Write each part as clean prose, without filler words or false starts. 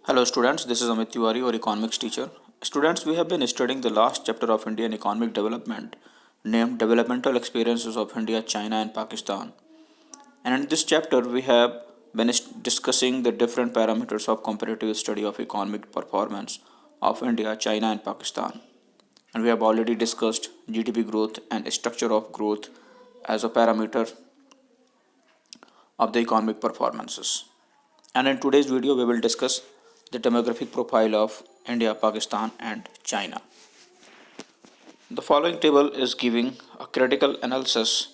Hello students, this is Amit Tiwari, your economics teacher. Students, we have been studying the last chapter of Indian economic development named Developmental Experiences of India, China and Pakistan. And in this chapter, we have been discussing the different parameters of comparative study of economic performance of India, China and Pakistan. And we have already discussed GDP growth and structure of growth as a parameter of the economic performances. And in today's video, we will discuss the demographic profile of India, Pakistan, and China. The following table is giving a critical analysis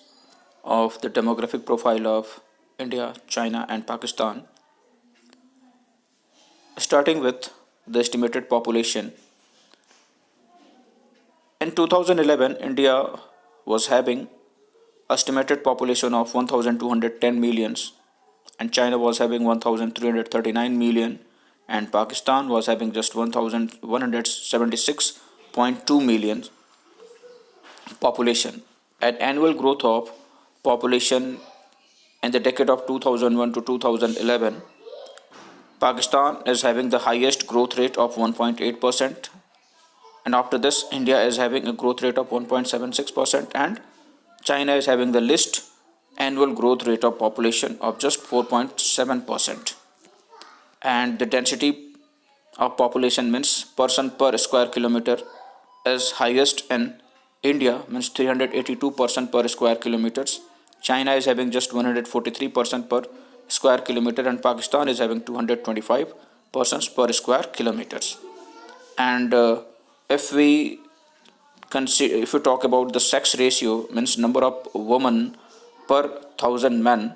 of the demographic profile of India, China, and Pakistan, starting with the estimated population. In 2011, India was having estimated population of 1,210 millions, and China was having 1,339 million, and Pakistan was having just 1,176.2 million population. At annual growth of population in the decade of 2001 to 2011, Pakistan is having the highest growth rate of 1.8%, and after this, India is having a growth rate of 1.76%, and China is having the least annual growth rate of population of just 4.7%. And the density of population means person per square kilometer is highest in India, means 382 person per square kilometers. China is having just 143 person per square kilometer, and Pakistan is having 225 persons per square kilometers. And if we talk about the sex ratio, means number of women per thousand men,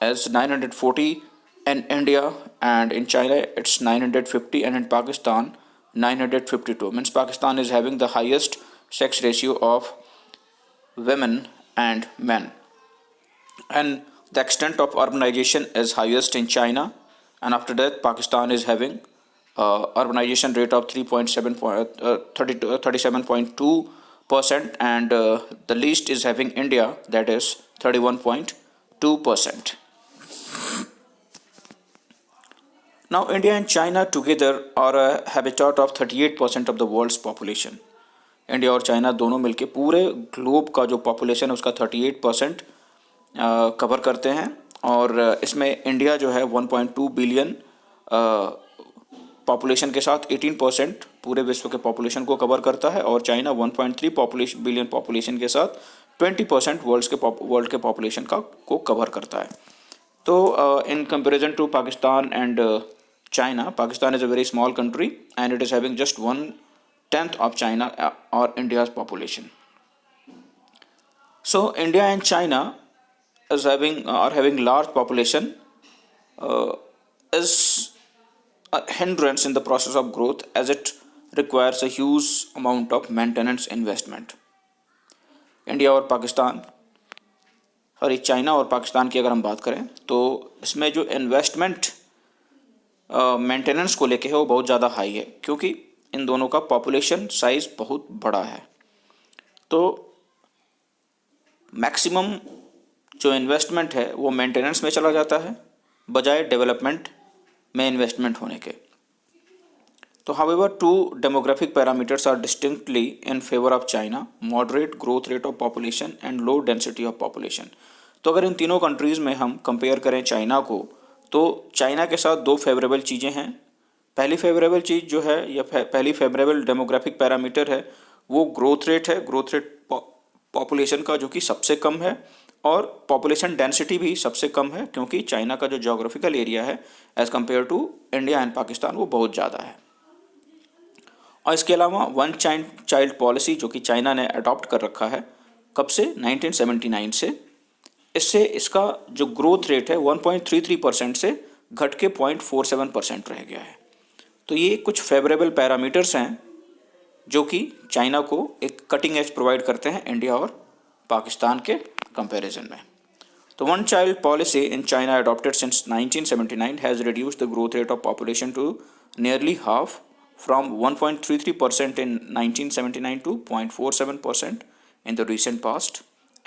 as 940 in India, and in China it's 950, and in Pakistan 952. Means Pakistan is having the highest sex ratio of women and men. And the extent of urbanization is highest in China, and after that Pakistan is having urbanization rate of 37.2%, and the least is having India, that is 31.2%. Now, India and China together are a habitat of 38% of the world's population. India और China दोनों मिलके पूरे globe का जो population है उसका 38% cover करते हैं, और इसमें इंडिया जो है 1.2 बिलियन पॉपुलेशन के साथ 18% पूरे विश्व के पॉपुलेशन को कवर करता है, और चाइना 1.3 बिलियन पॉपुलेशन के साथ 20% वर्ल्ड के पॉपुलेशन को कवर करता है. तो in comparison to Pakistan and China, Pakistan is a very small country and it is having just 1/10 of China or India's population. So India and China are having large population is a hindrance in the process of growth, as it requires a huge amount of maintenance investment. India और Pakistan China और पाकिस्तान की अगर हम बात करें तो इसमें जो इन्वेस्टमेंट मेंटेनेंस को लेके है वो बहुत ज़्यादा हाई है, क्योंकि इन दोनों का पॉपुलेशन साइज बहुत बड़ा है. तो मैक्सिमम जो इन्वेस्टमेंट है वो मेंटेनेंस में चला जाता है बजाय डेवलपमेंट में इन्वेस्टमेंट होने के. तो however two demographic parameters are distinctly in favour of China: moderate growth rate of population and low density of population. तो अगर इन तीनों कंट्रीज़ में हम कंपेयर करें चाइना को, तो चाइना के साथ दो फेवरेबल चीज़ें हैं. पहली फेवरेबल चीज़ जो है या पहली फेवरेबल डेमोग्राफिक पैरामीटर है वो ग्रोथ रेट है. ग्रोथ रेट पॉपुलेशन का जो कि सबसे कम है, और पॉपुलेशन डेंसिटी भी सबसे कम है, क्योंकि चाइना का जो जोग्राफिकल एरिया है as compare to India and Pakistan वो बहुत ज़्यादा है. और इसके अलावा वन चाइल्ड पॉलिसी जो कि चाइना ने अडॉप्ट कर रखा है, कब से? 1979 से. इससे इसका जो ग्रोथ रेट है 1.33% से घट के 0.47% रह गया है. तो ये कुछ फेवरेबल पैरामीटर्स हैं जो कि चाइना को एक कटिंग एज प्रोवाइड करते हैं इंडिया और पाकिस्तान के कंपैरिजन में. तो one child policy in China adopted since 1979 has reduced the growth rate of population to nearly half, from 1.33% in 1979 to 0.47% in the recent past,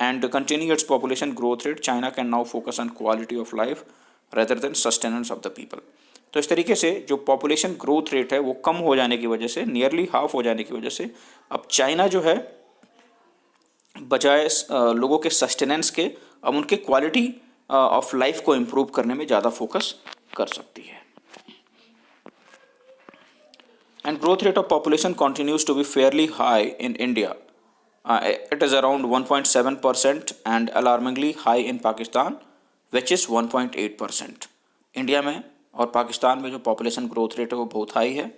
and to continue its population growth rate, China can now focus on quality of life rather than sustenance of the people. तो इस तरीके से जो population growth rate है वो कम हो जाने की वजह से, नियरली हाफ हो जाने की वजह से, अब चाइना जो है बजाय लोगों के सस्टेनेंस के अब उनके क्वालिटी ऑफ लाइफ को इम्प्रूव करने में ज़्यादा फोकस कर सकती है. And growth rate of population continues to be fairly high in India. It is around 1.7% and alarmingly high in Pakistan, which is 1.8%. India में और पाकिस्तान में जो पॉपुलेशन ग्रोथ रेट है वो बहुत हाई है,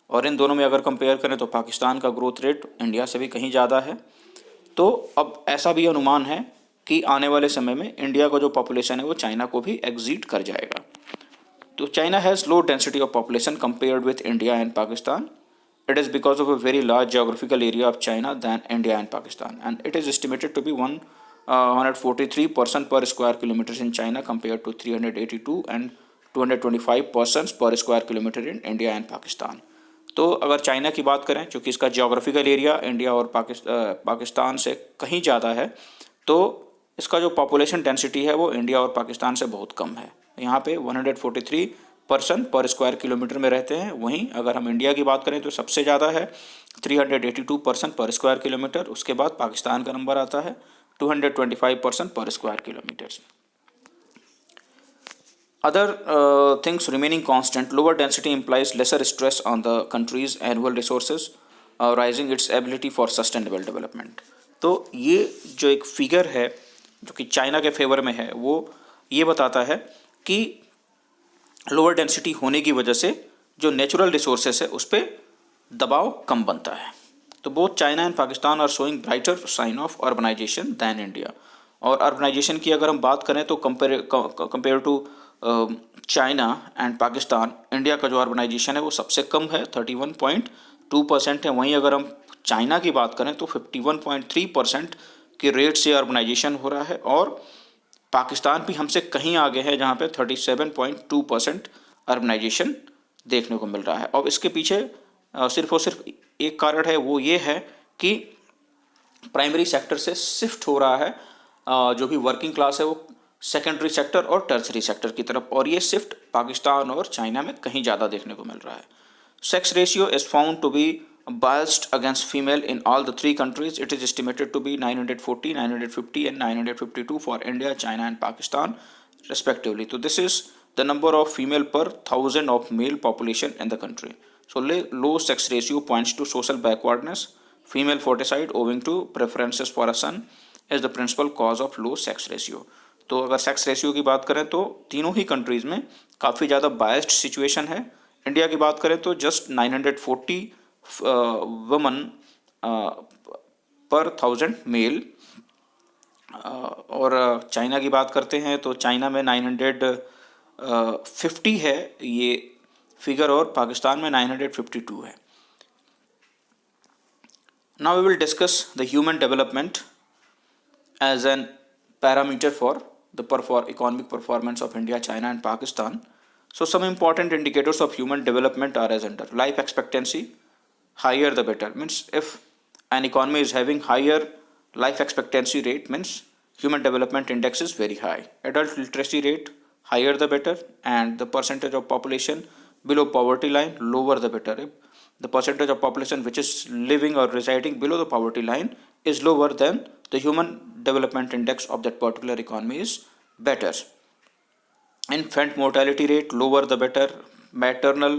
और इन दोनों में अगर कंपेयर करें तो पाकिस्तान का ग्रोथ रेट इंडिया से भी कहीं ज़्यादा है. तो अब ऐसा भी अनुमान है कि आने वाले समय में इंडिया का जो पॉपुलेशन है वो चाइना को भी एग्जीट कर जाएगा. तो China has low density of population compared with India and Pakistan. It is because of a very large geographical area of China than India and Pakistan, and it is estimated to be 143 person per square kilometers in China compared to 382 and 225 persons per square kilometer in India and Pakistan. तो अगर China की बात करें, चूँकि इसका geographical area India और पाकिस्तान से कहीं ज़्यादा है, तो इसका जो पॉपुलेशन डेंसिटी है वो इंडिया और पाकिस्तान से बहुत कम है. यहाँ पे 143 पर्सन पर स्क्वायर किलोमीटर में रहते हैं. वहीं अगर हम इंडिया की बात करें तो सबसे ज़्यादा है 382 पर्सन पर स्क्वायर किलोमीटर. उसके बाद पाकिस्तान का नंबर आता है 225 पर्सन पर square kilometre. Other things remaining constant, lower density implies lesser stress on the country's annual resources, rising its ability for sustainable development. तो ये जो एक फिगर है जो कि चाइना के फेवर में है, वो ये बताता है कि लोअर डेंसिटी होने की वजह से जो नेचुरल रिसोर्सेस है उस पर दबाव कम बनता है. तो both China and Pakistan are showing brighter sign of urbanisation than India. और अर्बनाइजेशन की अगर हम बात करें तो compare to China and Pakistan, India का जो अर्बनाइजेशन है वो सबसे कम है, 31.2% है. वहीं अगर हम चाइना की बात करें तो 51.3% के रेट से अर्बनाइजेशन हो रहा है, और पाकिस्तान भी हमसे कहीं आगे है जहाँ पे 37.2% अर्बनाइजेशन देखने को मिल रहा है. और इसके पीछे सिर्फ और सिर्फ एक कारण है, वो ये है कि प्राइमरी सेक्टर से शिफ्ट हो रहा है जो भी वर्किंग क्लास है वो सेकेंडरी सेक्टर और टर्सरी सेक्टर की तरफ, और ये शिफ्ट पाकिस्तान और चाइना में कहीं ज़्यादा देखने को मिल रहा है. Sex ratio is found to be biased against female in all the three countries. It is estimated to be 940, 950 and 952 for India, China and Pakistan respectively. So this is the number of female per thousand of male population in the country. So low sex ratio points to social backwardness. Female foeticide owing to preferences for a son is the principal cause of low sex ratio. तो अगर sex ratio की बात करें तो तीनों ही countries में काफ़ी ज़्यादा बायस्ड सिचुएशन है. इंडिया की बात करें तो जस्ट 940 वुमन पर 1000 मेल, और चाइना की बात करते हैं तो चाइना में 950 है ये फिगर, और पाकिस्तान में 952 है. Now we will discuss the human development as an parameter for the economic performance of India, China and Pakistan. So some important indicators of human development are as under: life expectancy, higher the better. Means if an economy is having higher life expectancy rate, means human development index is very high. Adult literacy rate, higher the better, and the percentage of population below poverty line, lower the better. If the percentage of population which is living or residing below the poverty line is lower, then the human development index of that particular economy is better. Infant mortality rate, lower the better. Maternal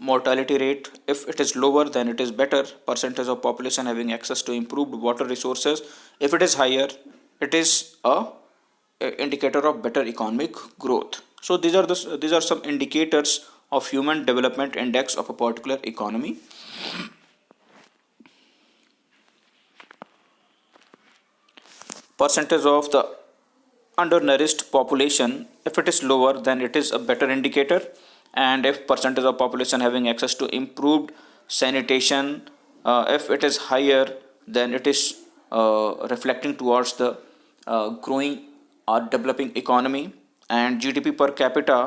mortality rate, if it is lower then it is better. Percentage of population having access to improved water resources, if it is higher, it is a indicator of better economic growth. So these are some indicators of human development index of a particular economy. Percentage of the undernourished population, if it is lower then it is a better indicator, and if percentage of population having access to improved sanitation, if it is higher then it is reflecting towards the growing or developing economy. And GDP per capita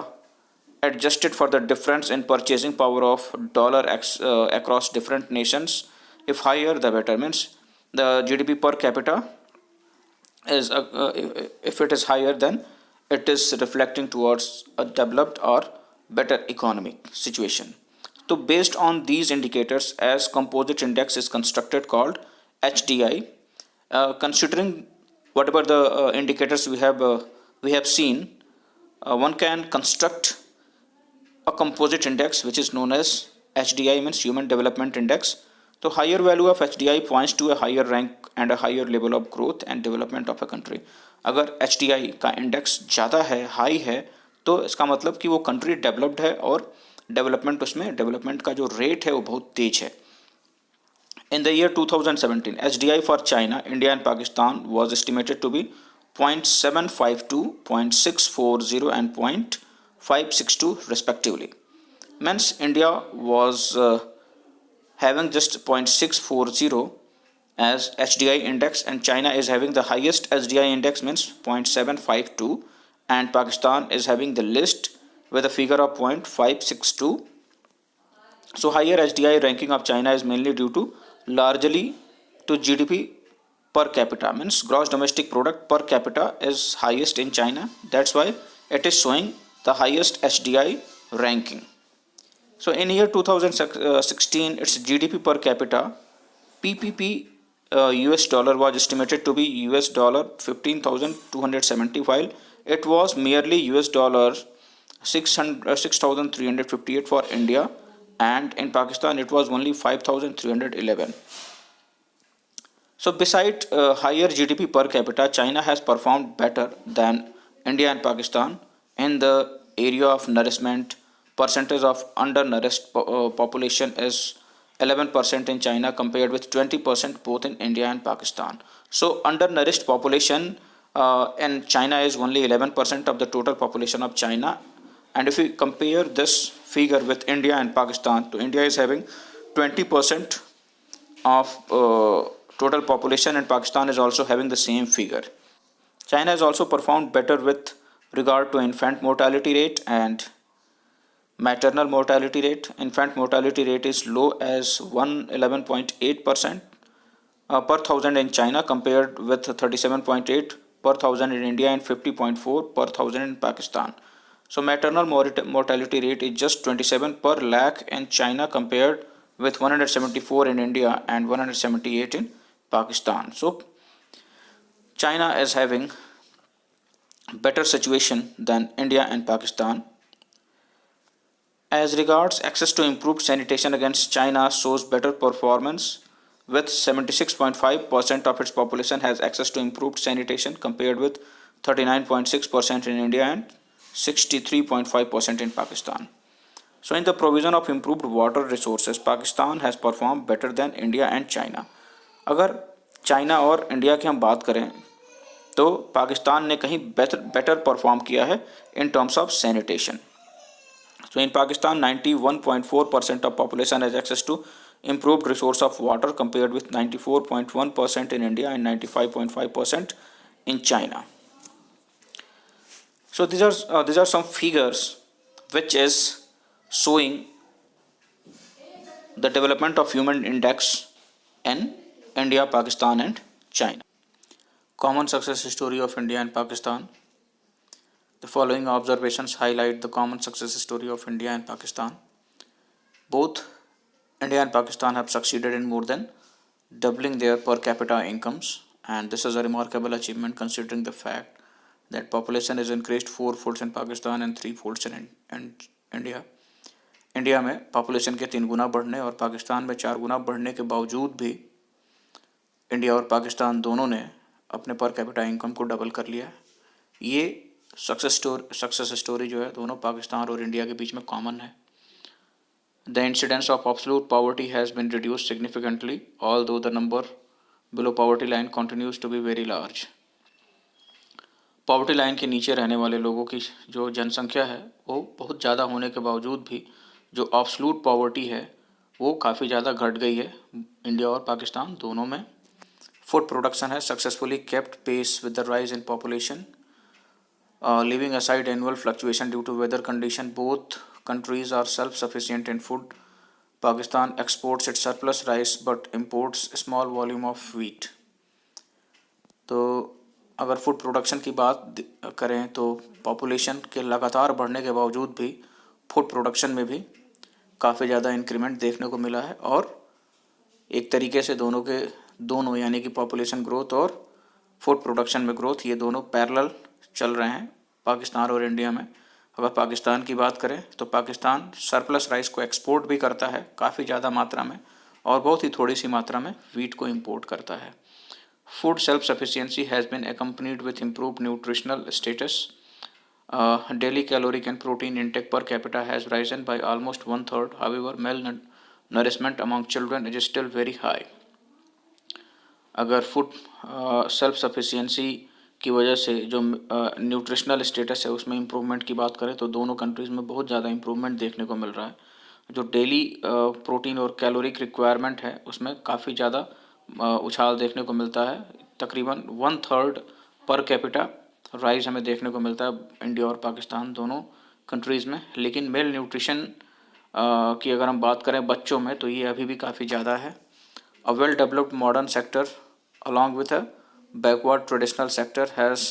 adjusted for the difference in purchasing power of dollar across different nations, if higher the better. Means the GDP per capita is if it is higher then it is reflecting towards a developed or better economic situation. So based on these indicators, as composite index is constructed called HDI, considering whatever the indicators we have seen, one can construct a composite index which is known as HDI, means Human Development Index. So higher value of HDI points to a higher rank and a higher level of growth and development of a country. अगर HDI का index ज़्यादा है, high है, तो इसका मतलब कि वो कंट्री डेवलप्ड है और डेवलपमेंट उसमें डेवलपमेंट का जो रेट है वो बहुत तेज है. In the year 2017, HDI for China, India and Pakistan was estimated to be 0.752, 0.640 and 0.562 respectively. Means India was having just 0.640 as HDI index, and China is having the highest HDI index, means 0.752, and Pakistan is having the least with a figure of 0.562. So higher HDI ranking of China is mainly due to largely to GDP per capita, means gross domestic product per capita is highest in China. That's why it is showing the highest HDI ranking. So in year 2016, its GDP per capita PPP US dollar was estimated to be US dollar 15,270, while it was merely US dollar 6,358 for India, and in Pakistan it was only 5,311. So beside higher GDP per capita, China has performed better than India and Pakistan in the area of nourishment. Percentage of undernourished population is 11% in China compared with 20% both in India and Pakistan. So undernourished population in China is only 11% of the total population of China. And if we compare this figure with India and Pakistan, so India is having 20% of total population, and Pakistan is also having the same figure. China has also performed better with regard to infant mortality rate and maternal mortality rate. Infant mortality rate is low as 111.8% per thousand in China compared with 37.8 per thousand in India and 50.4 per thousand in Pakistan. So maternal mortality rate is just 27 per lakh in China compared with 174 in India and 178 in Pakistan. So China is having better situation than India and Pakistan. As regards access to improved sanitation, against China shows better performance with 76.5% of its population has access to improved sanitation compared with 39.6% in India and 63.5% in Pakistan. So in the provision of improved water resources, Pakistan has performed better than India and China. अगर China और India की हम बात करें तो पाकिस्तान ने कहीं better perform किया है in terms of sanitation. So in Pakistan, 91.4% of population has access to improved resource of water compared with 94.1% in India and 95.5% in China. So these are some figures which is showing the development of human index in India, Pakistan and China. Common success story of India and Pakistan. The following observations highlight the common success story of India and Pakistan. Both India and Pakistan have succeeded in more than doubling their per capita incomes, and this is a remarkable achievement considering the fact that population is increased 4 folds in Pakistan and 3 folds in India. India में population के 3 गुना बढ़ने और पाकिस्तान में 4 गुना बढ़ने के बावजूद भी India और पाकिस्तान दोनों ने अपने पर कैपिटा इनकम को डबल कर लिया है. ये सक्सेस स्टोरी जो है दोनों पाकिस्तान और इंडिया के बीच में कॉमन है. The incidence of absolute poverty has been reduced significantly although the number below poverty line continues to be very large. Poverty line के नीचे रहने वाले लोगों की जो जनसंख्या है वो बहुत ज़्यादा होने के बावजूद भी जो एब्सोल्यूट पॉवर्टी है वो काफ़ी ज़्यादा घट गई है इंडिया और पाकिस्तान दोनों में. फूड प्रोडक्शन है successfully kept pace with the rise in population. Leaving aside annual fluctuation due to weather condition, both countries are self-sufficient in food. Pakistan exports its surplus rice but imports a small volume of wheat. तो अगर food production की बात करें तो population के लगातार बढ़ने के बावजूद भी फूड प्रोडक्शन में भी काफ़ी ज़्यादा इंक्रीमेंट देखने को मिला है। और एक तरीके से दोनों यानी कि पॉपुलेशन ग्रोथ और फूड प्रोडक्शन में ग्रोथ, ये दोनों पैरेलल चल रहे हैं पाकिस्तान और इंडिया में। अगर पाकिस्तान की बात करें तो पाकिस्तान सरप्लस राइस को एक्सपोर्ट भी करता है काफ़ी ज़्यादा मात्रा में, और बहुत ही थोड़ी सी मात्रा में वीट को इंपोर्ट करता है। Food self sufficiency has been accompanied with improved nutritional status. Daily caloric and protein intake per capita has risen by almost one third. However, malnourishment among children is still very high. अगर food self sufficiency की वजह से जो nutritional status है उसमें improvement की बात करें तो दोनों कंट्रीज़ में बहुत ज़्यादा इम्प्रूवमेंट देखने को मिल रहा है। जो डेली प्रोटीन और कैलोरिक रिक्वायरमेंट है उसमें काफ़ी ज़्यादा उछाल देखने को मिलता है। तकरीबन 1/3 पर कैपिटा राइज हमें देखने को मिलता है इंडिया और पाकिस्तान दोनों कंट्रीज़ में। लेकिन मेल न्यूट्रिशन की अगर हम बात करें बच्चों में तो ये अभी भी काफ़ी ज़्यादा है। A well-developed modern sector, along with a backward traditional sector, has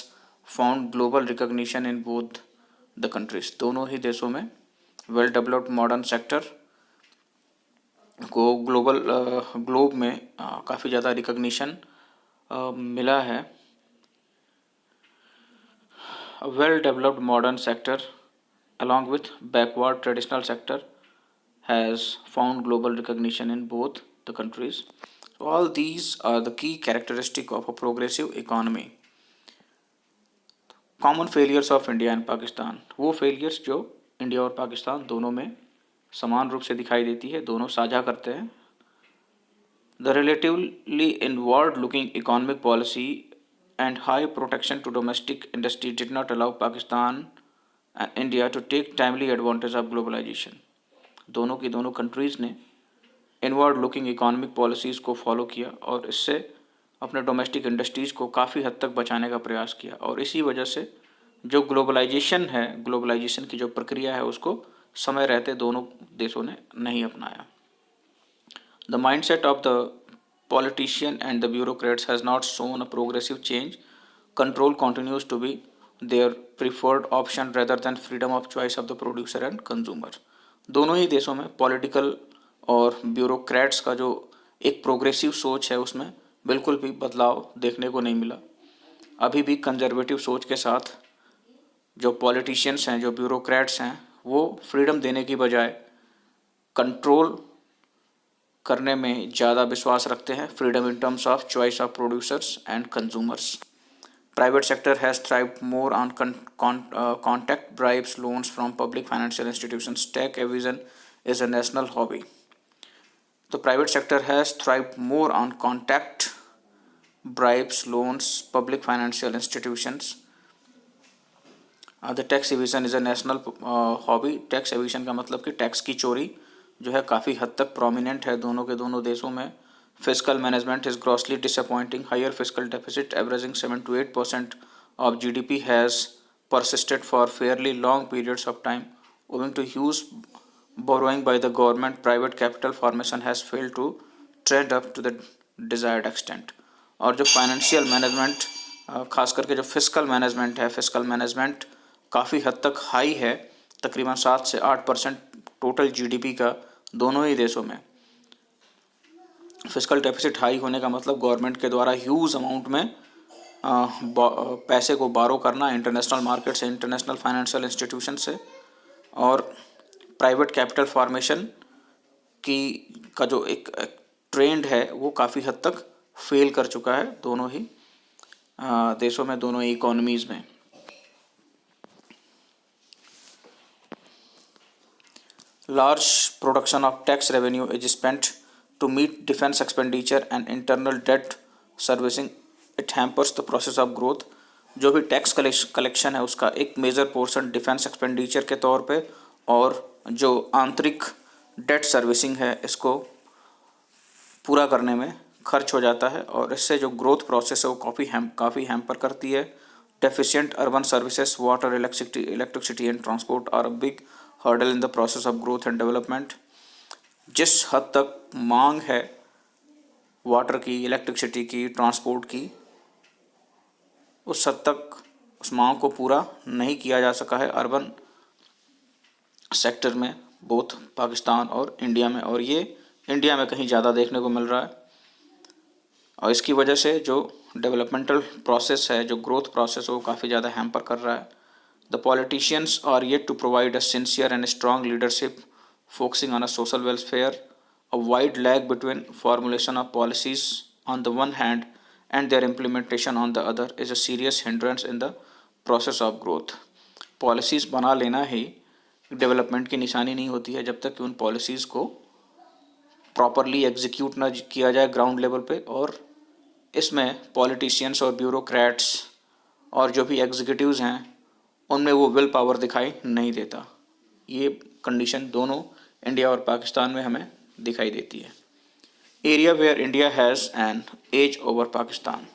found global recognition in both the countries. दोनों ही देशों में well-developed modern sector को ग्लोब में काफ़ी ज़्यादा रिकग्निशन मिला है। A well-developed modern sector, along with backward traditional sector, has found global recognition in both the countries. So all these are the key characteristic of a progressive economy. Common failures of India and Pakistan, वो failures जो India और पाकिस्तान दोनों में समान रूप से दिखाई देती है, दोनों साझा करते हैं। The relatively inward-looking economic policy and high protection to domestic industry did not allow Pakistan and India to take timely advantage of globalization. दोनों की दोनों कंट्रीज़ ने इनवर्ड लुकिंग इकोनॉमिक पॉलिसीज़ को फॉलो किया और इससे अपने डोमेस्टिक इंडस्ट्रीज़ को काफ़ी हद तक बचाने का प्रयास किया। और इसी वजह से जो ग्लोबलाइजेशन है, ग्लोबलाइजेशन की जो प्रक्रिया है उसको समय रहते दोनों देशों ने नहीं अपनाया। The mindset of the politician and the bureaucrats has not shown a progressive change. Control continues to be their preferred option rather than freedom of choice of the producer and consumer. दोनों ही देशों में political और bureaucrats का जो एक progressive सोच है उसमें बिल्कुल भी बदलाव देखने को नहीं मिला। अभी भी कंजर्वेटिव सोच के साथ जो पॉलिटिशियंस हैं, जो ब्यूरोक्रेट्स हैं, वो फ्रीडम देने की बजाय कंट्रोल करने में ज़्यादा विश्वास रखते हैं, freedom in terms of choice of producers and consumers. Private sector has thrived more on contact bribes, loans from public financial institutions. Tech evasion is a national hobby. The private sector has thrived more on contact bribes, loans, public financial institutions. The tax evasion is a national hobby. Tax evasion का मतलब कि tax की चोरी जो है काफ़ी हद तक प्रोमिनेंट है दोनों के दोनों देशों में। Fiscal management is grossly disappointing. Higher fiscal deficit, averaging 7 to 8% of GDP, has persisted for fairly long periods of time. Owing to huge borrowing by the government, private capital formation has failed to trend up to the desired extent. और जो financial management, खास करके जो fiscal management है, fiscal management काफ़ी हद तक high है, तकरीबन 7 से 8% टोटल GDP का दोनों ही देशों में। फिस्कल डेफिसिट हाई होने का मतलब गवर्नमेंट के द्वारा ह्यूज अमाउंट में पैसे को बारो करना इंटरनेशनल मार्केट से, इंटरनेशनल फाइनेंशियल इंस्टीट्यूशन से, और प्राइवेट कैपिटल फॉर्मेशन का जो एक ट्रेंड है वो काफ़ी हद तक फेल कर चुका है दोनों ही देशों में, दोनों ही इकोनॉमीज़ में। Large production of tax revenue is spent to meet defense expenditure and internal debt servicing. It hampers the process of growth. जो भी टैक्स कलेक्शन है उसका एक मेजर पोर्शन डिफेंस एक्सपेंडिचर के तौर पे और जो आंतरिक डेट सर्विसिंग है इसको पूरा करने में खर्च हो जाता है और इससे जो ग्रोथ प्रोसेस है वो काफ़ी हैम्पर करती है। Deficient urban services, water, electricity and transport are a big hurdle in the process of growth and development. जिस हद तक मांग है वाटर की, इलेक्ट्रिसिटी की, ट्रांसपोर्ट की, उस हद तक उस मांग को पूरा नहीं किया जा सका है अर्बन सेक्टर में, बोथ पाकिस्तान और इंडिया में, और ये इंडिया में कहीं ज़्यादा देखने को मिल रहा है। और इसकी वजह से जो डेवलपमेंटल प्रोसेस है, जो ग्रोथ प्रोसेस है, वो काफ़ी ज़्यादा हैम्पर कर रहा है। The politicians are yet to provide a sincere and strong leadership focusing on a social welfare. A wide lag between formulation of policies on the one hand and their implementation on the other is a serious hindrance in the process of growth. Policies बना लेना ही development की निशानी नहीं होती है जब तक कि उन पॉलिसीज़ को प्रॉपरली एग्जीक्यूट ना किया जाए ग्राउंड लेवल पे, और इसमें पॉलिटिशियंस और ब्यूरोक्रेट्स और जो भी एग्जीक्यूटिव्स हैं उनमें वो विल पावर दिखाई नहीं देता। ये कंडीशन दोनों इंडिया और पाकिस्तान में हमें दिखाई देती है। Area where India has an edge over Pakistan.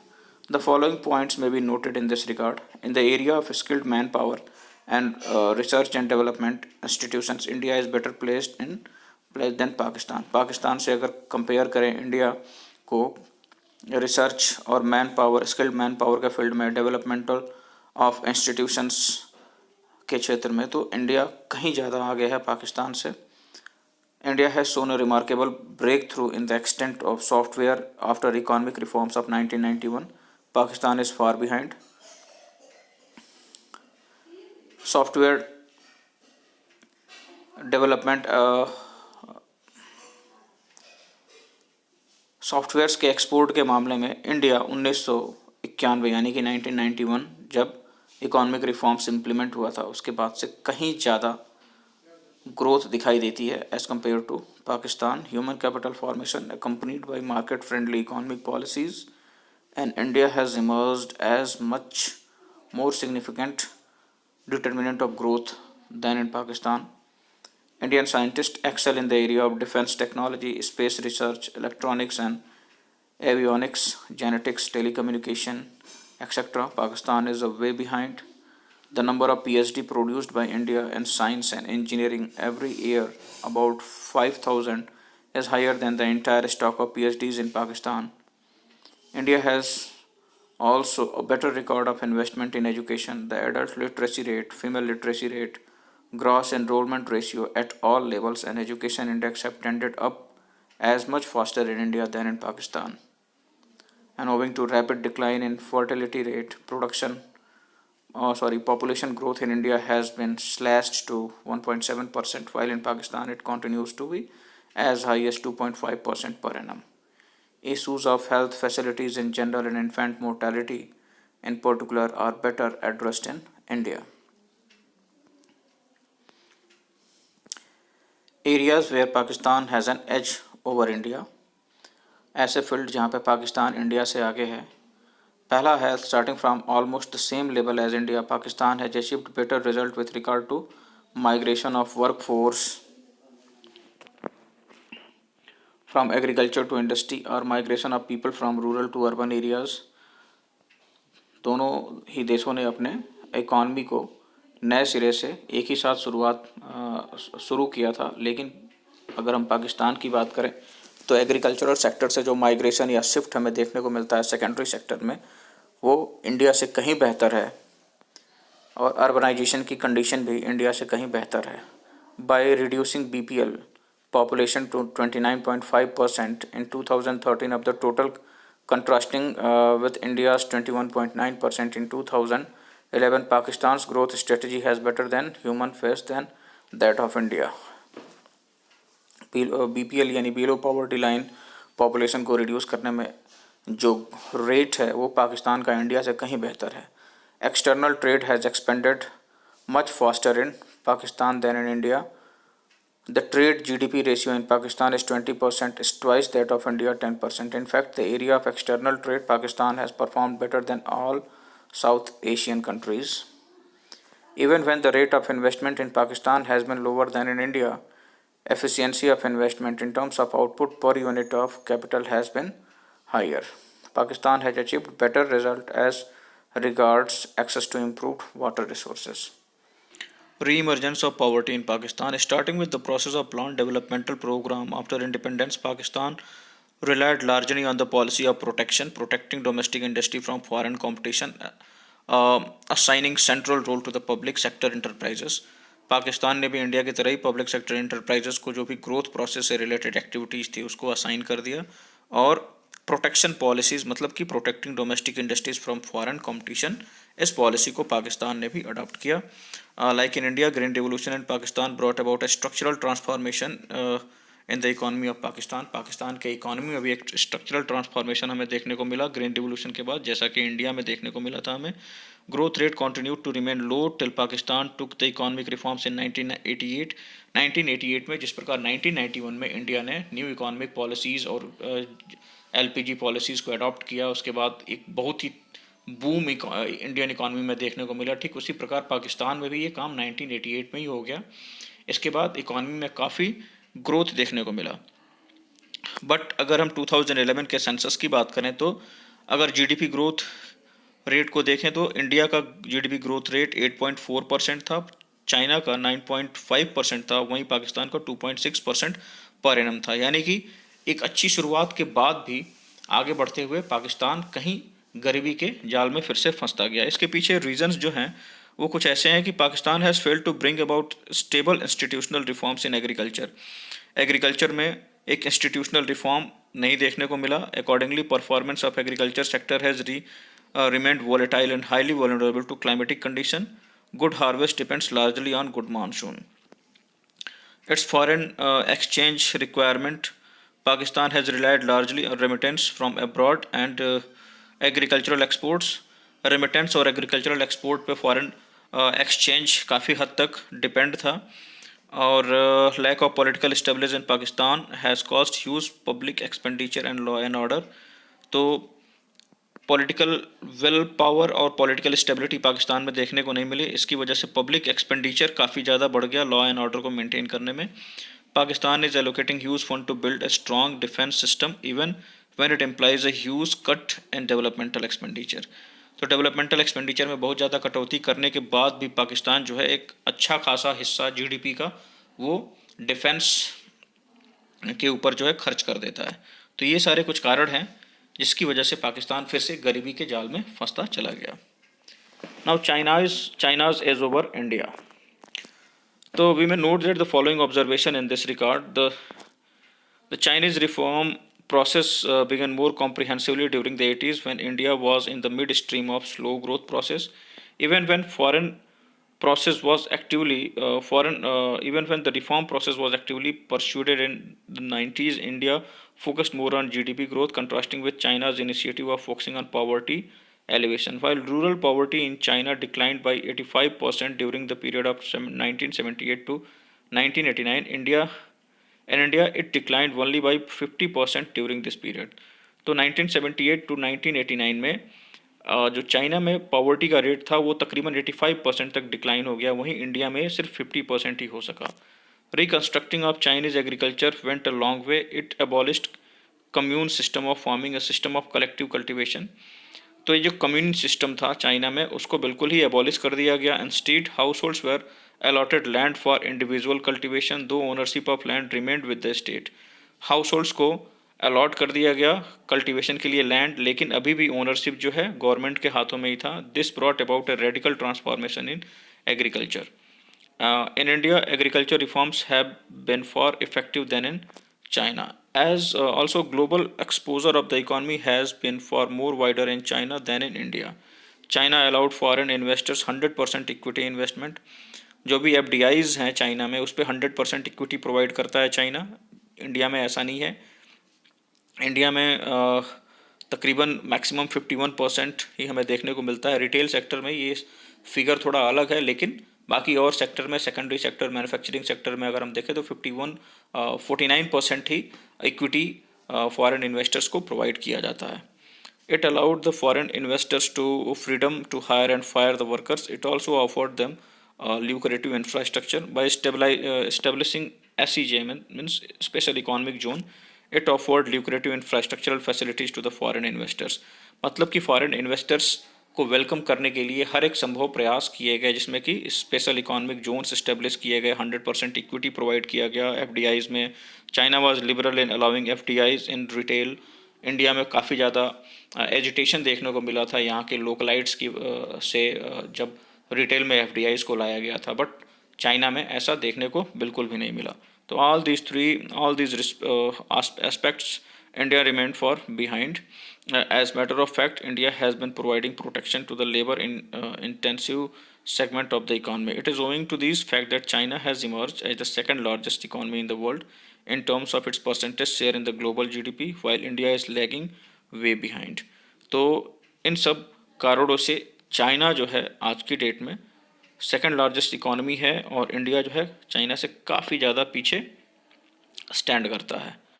The following points may be noted in this regard. In the area of skilled manpower and research and development institutions, India is better placed than Pakistan. Pakistan से अगर compare करें India को research और man power, skilled man power के field में, developmental of institutions के क्षेत्र में, तो इंडिया कहीं ज़्यादा आगे है पाकिस्तान से। India has shown a remarkable breakthrough in the extent of software after economic reforms of 1991. Pakistan is far behind. Software development, softwares के एक्सपोर्ट के मामले में इंडिया 1991 यानी कि 1991 जब इकोनॉमिक रिफॉर्म्स इम्प्लीमेंट हुआ था उसके बाद से कहीं ज़्यादा ग्रोथ दिखाई देती है as compare to Pakistan. Human capital formation accompanied by market friendly economic policies, and India has emerged as much more significant determinant of growth than in Pakistan. Indian scientists excel in the area of defense technology, space research, electronics and avionics, genetics, telecommunication, etc. Pakistan is way behind. The number of PhD produced by India in science and engineering every year, about 5,000, is higher than the entire stock of PhDs in Pakistan. India has also a better record of investment in education. The adult literacy rate, female literacy rate, gross enrollment ratio at all levels and education index have trended up as much faster in India than in Pakistan. And owing to rapid decline in fertility rate, population growth in India has been slashed to 1.7%, while in Pakistan it continues to be as high as 2.5% per annum. Issues of health facilities in general and infant mortality in particular are better addressed in India. Areas where Pakistan has an edge over India. ऐसे field जहाँ पे Pakistan India से आगे है. पहला है starting from almost the same level as India, Pakistan has achieved better result with regard to migration of workforce from agriculture to industry or migration of people from rural to urban areas. दोनों ही देशों ने अपने economy को नए सिरे से एक ही साथ शुरू किया था, लेकिन अगर हम पाकिस्तान की बात करें तो एग्रीकल्चरल सेक्टर से जो माइग्रेशन या शिफ्ट हमें देखने को मिलता है सेकेंडरी सेक्टर में, वो इंडिया से कहीं बेहतर है, और अर्बनाइजेशन की कंडीशन भी इंडिया से कहीं बेहतर है. By reducing BPL population to 29.5% in 2013 of the total, contrasting with India's 21.9% in 2011, Pakistan's growth strategy has better than human face than that of India. BPL यानी बिलो पॉवर्टी लाइन पॉपुलेशन को reduce करने में जो rate है वो पाकिस्तान का India से कहीं बेहतर है. External trade has expanded much faster in Pakistan than in India. The trade GDP ratio in Pakistan is 20%, is twice that of India 10%. In fact, the area of external trade, Pakistan has performed better than all South Asian countries. Even when the rate of investment in Pakistan has been lower than in India, efficiency of investment in terms of output per unit of capital has been higher. Pakistan has achieved better result as regards access to improved water resources. Re-emergence of poverty in Pakistan. Starting with the process of planned developmental program after independence, Pakistan relied largely on the policy of protecting domestic industry from foreign competition, assigning central role to the public sector enterprises. Pakistan ने भी India की तरह ही public sector enterprises को जो भी growth process से related activities थी उसको असाइन कर दिया, और प्रोटेक्शन पॉलिसीज़ मतलब कि protecting domestic industries from foreign competition, इस पॉलिसी को पाकिस्तान ने भी अडॉप्ट किया. Like in India, green revolution in Pakistan brought about A structural transformation in the economy of Pakistan. Pakistan के इकोनॉमी में भी एक स्ट्रक्चरल ट्रांसफॉर्मेशन हमें देखने को मिला ग्रीन रिवोल्यूशन के बाद, जैसा कि इंडिया में देखने को मिला था हमें. Growth rate continued to remain low till Pakistan took the economic reforms in 1988 में, जिस प्रकार 1991 में इंडिया ने न्यू इकोनॉमिक पॉलिसीज़ और LPG पॉलिसीज़ को अडॉप्ट किया. उसके बाद एक बहुत ही बूम इंडियन इकोनॉमी में देखने को मिला. ठीक उसी प्रकार पाकिस्तान में भी ये काम 1988 में ही हो गया. इसके बाद इकोनॉमी में काफ़ी ग्रोथ देखने को मिला. बट अगर हम 2011 के सेंसस की बात करें तो अगर GDP ग्रोथ रेट को देखें तो इंडिया का GDP ग्रोथ रेट 8.4% था, चाइना का 9.5% था, वहीं पाकिस्तान का 2.6% पर एनम था. यानी कि एक अच्छी शुरुआत के बाद भी आगे बढ़ते हुए पाकिस्तान कहीं गरीबी के जाल में फिर से फंसता गया. इसके पीछे रीजंस जो हैं वो कुछ ऐसे हैं कि Pakistan has failed to bring about stable institutional reforms in agriculture. Agriculture में एक इंस्टीट्यूशनल रिफॉर्म नहीं देखने को मिला. Accordingly performance of agriculture sector has remained volatile and highly vulnerable to climatic condition. Good harvest depends largely on good monsoon. Its foreign exchange requirement, Pakistan has relied largely on remittance from abroad and agricultural exports. Remittance और agricultural export पे foreign exchange काफ़ी हद तक depend था, और lack of political stability in Pakistan has caused huge public expenditure and law and order. तो political will power और political stability Pakistan में देखने को नहीं मिली. इसकी वजह से पब्लिक एक्सपेंडिचर काफ़ी ज़्यादा बढ़ गया लॉ एंड ऑर्डर को मेंटेन करने में. Pakistan is allocating huge fund to build a strong defence system even when it employs a huge cut in developmental expenditure. तो डेवलपमेंटल एक्सपेंडिचर में बहुत ज़्यादा कटौती करने के बाद भी पाकिस्तान जो है एक अच्छा खासा हिस्सा GDP का वो डिफेंस के ऊपर जो है खर्च कर देता है. तो ये सारे कुछ कारण हैं जिसकी वजह से पाकिस्तान फिर से गरीबी के जाल में फंसता चला गया. Now China's edge over India. तो we may note that the following observation in this regard. The Chinese reform process began more comprehensively during the 80s when India was in the midstream of slow growth process. Even when foreign process was actively even when the reform process was actively pursued in the 90s, India focused more on GDP growth, contrasting with China's initiative of focusing on poverty elevation. While rural poverty in China declined by 85% during the period of 1978 to 1989, in India it declined only by 50% during this period. तो 1978 to 1989 में जो China में poverty का rate था वो तकरीबन 85% तक decline हो गया, वहीं इंडिया में सिर्फ 50% ही हो सका. Reconstructing of Chinese agriculture went a long way. It abolished commune system of farming, a system of collective cultivation. तो ये जो कम्यून सिस्टम था चाइना में उसको बिल्कुल ही एबॉलिश कर दिया गया. Instead households were allotted land for individual cultivation, though ownership of land remained with the state. House को अलॉट कर दिया गया कल्टीवेशन के लिए लैंड, लेकिन अभी भी ओनरशिप जो है गवर्नमेंट के हाथों में ही था. This brought about a radical transformation in agriculture. In India agriculture reforms have been for effective than in China. As also global exposure of the economy has been far more wider in China than in India. China allowed foreign investors 100% equity investment. जो भी FDIs हैं China में उस पर 100% equity provide करता है China. India में ऐसा नहीं है. इंडिया में तकरीबन मैक्सिमम 51% ही हमें देखने को मिलता है. रिटेल सेक्टर में ये फिगर थोड़ा अलग है, लेकिन बाकी और सेक्टर में, सेकेंडरी सेक्टर, मैन्युफैक्चरिंग सेक्टर में अगर हम देखें तो 49% ही इक्विटी फॉरेन इन्वेस्टर्स को प्रोवाइड किया जाता है. It allowed the foreign investors to freedom to hire and fire the workers. It also offered them lucrative infrastructure by establishing SEJ means special economic zone. It offered lucrative infrastructural facilities to the foreign investors. मतलब कि foreign investors को welcome करने के लिए हर एक संभव प्रयास किए गए, जिसमें कि स्पेशल इकोनॉमिक जोन्स इस्टेब्लिश किए गए, 100% इक्विटी प्रोवाइड किया गया FDIs में. China was liberal in allowing FDIs in retail. India में काफ़ी ज़्यादा एजिटेशन देखने को मिला था यहाँ के लोकलाइट्स की से जब रिटेल में FDIs को लाया गया था. बट चाइना में ऐसा देखने को बिल्कुल भी नहीं मिला। तो all these aspects India remained for behind. As matter of fact, India has been providing protection to the labor intensive segment of the economy. It is owing to these fact that China has emerged as the second largest economy in the world in terms of its percentage share in the global GDP, while India is lagging way behind. तो इन सब कारणों से China जो है आज की date में second largest economy है और इंडिया जो है चाइना से काफ़ी ज़्यादा पीछे स्टैंड करता है।